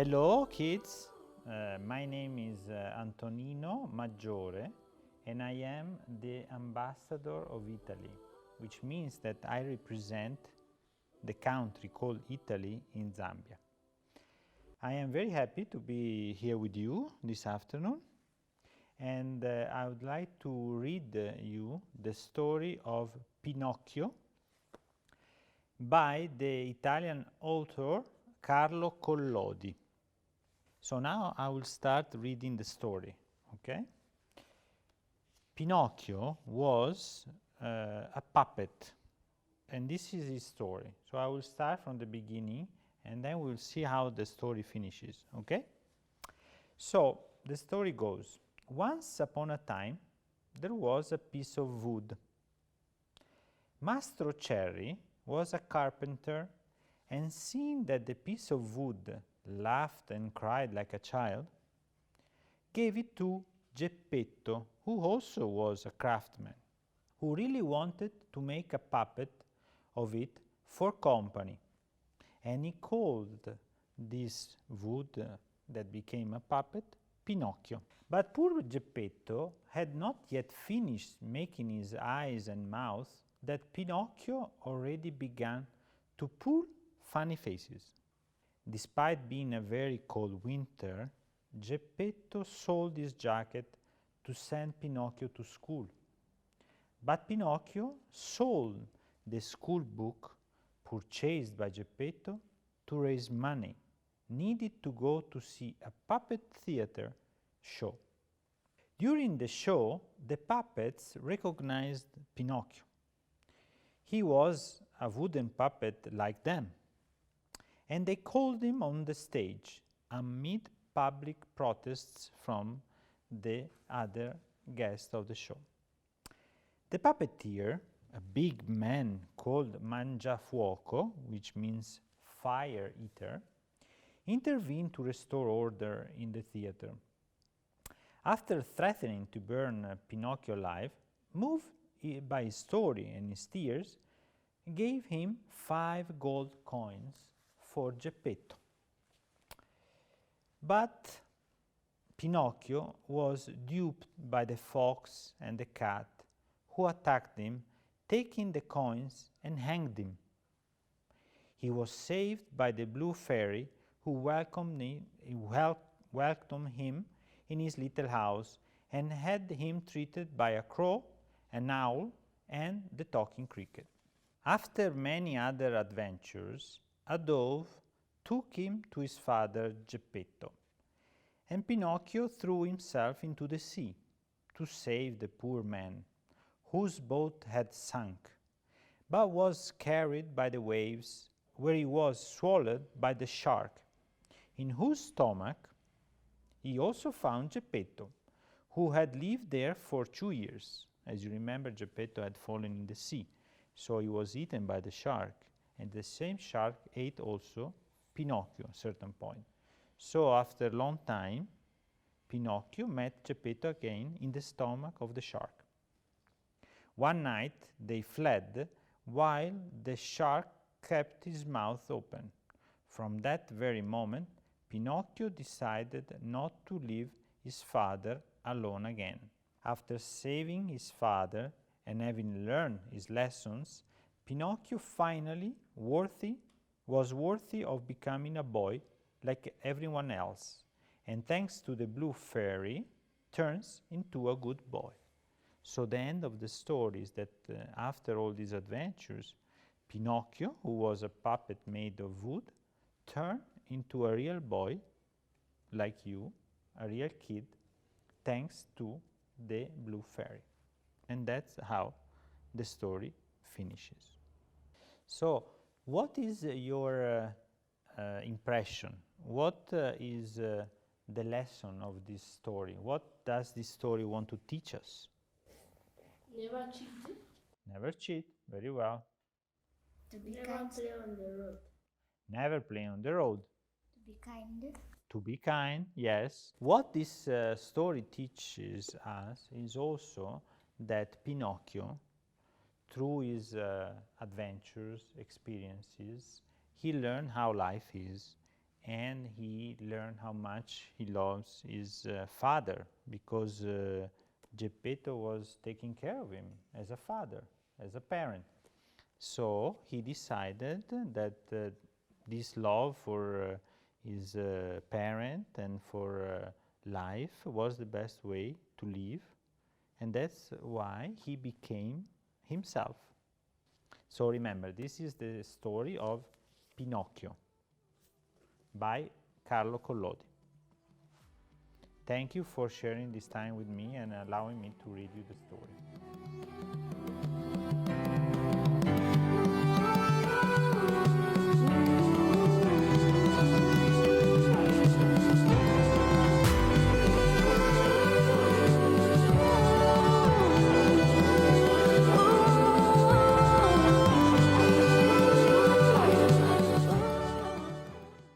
Hello kids, my name is Antonino Maggiore and I am the ambassador of Italy, which means that I represent the country called Italy in Zambia. I am very happy to be here with you this afternoon, and I would like to read you the story of Pinocchio by the Italian author Carlo Collodi. So now I will start reading the story, okay? Pinocchio was a puppet, and this is his story. So I will start from the beginning, and then we'll see how the story finishes, okay? So the story goes, once upon a time, there was a piece of wood. Mastro Cherry was a carpenter, and seeing that the piece of wood laughed and cried like a child, gave it to Geppetto, who also was a craftsman, who really wanted to make a puppet of it for company. And he called this wood that became a puppet Pinocchio. But poor Geppetto had not yet finished making his eyes and mouth that Pinocchio already began to pull funny faces. Despite being a very cold winter, Geppetto sold his jacket to send Pinocchio to school. But Pinocchio sold the school book purchased by Geppetto to raise money needed to go to see a puppet theater show. During the show, the puppets recognized Pinocchio. He was a wooden puppet like them, and they called him on the stage amid public protests from the other guests of the show. The puppeteer, a big man called Mangiafuoco, which means fire eater, intervened to restore order in the theater. After threatening to burn Pinocchio alive, moved by his story and his tears, gave him 5 gold coins for Geppetto. But Pinocchio was duped by the fox and the cat, who attacked him, taking the coins and hanged him. He was saved by the blue fairy, who welcomed him in his little house and had him treated by a crow, an owl, and the talking cricket. After many other adventures, a dove took him to his father Geppetto, and Pinocchio threw himself into the sea to save the poor man, whose boat had sunk, but was carried by the waves, where he was swallowed by the shark, in whose stomach he also found Geppetto, who had lived there for 2 years. As you remember, Geppetto had fallen in the sea, so he was eaten by the shark, and the same shark ate also Pinocchio at a certain point. So after a long time, Pinocchio met Geppetto again in the stomach of the shark. One night they fled while the shark kept his mouth open. From that very moment, Pinocchio decided not to leave his father alone again. After saving his father and having learned his lessons, Pinocchio finally was worthy of becoming a boy like everyone else, and thanks to the blue fairy, turns into a good boy. So the end of the story is that after all these adventures, Pinocchio, who was a puppet made of wood, turned into a real boy like you, a real kid, thanks to the blue fairy. And that's how the story finishes. So, what is your impression? What is the lesson of this story? What does this story want to teach us? Never cheat. Never cheat. Very well. To be Never kind. Play on the road. Never play on the road. To be kind. To be kind, yes. What this story teaches us is also that Pinocchio, through his adventures, experiences, he learned how life is, and he learned how much he loves his father, because Geppetto was taking care of him as a father, as a parent. So he decided that this love for his parent and for life was the best way to live, and that's why he became himself. So remember, this is the story of Pinocchio by Carlo Collodi. Thank you for sharing this time with me and allowing me to read you the story.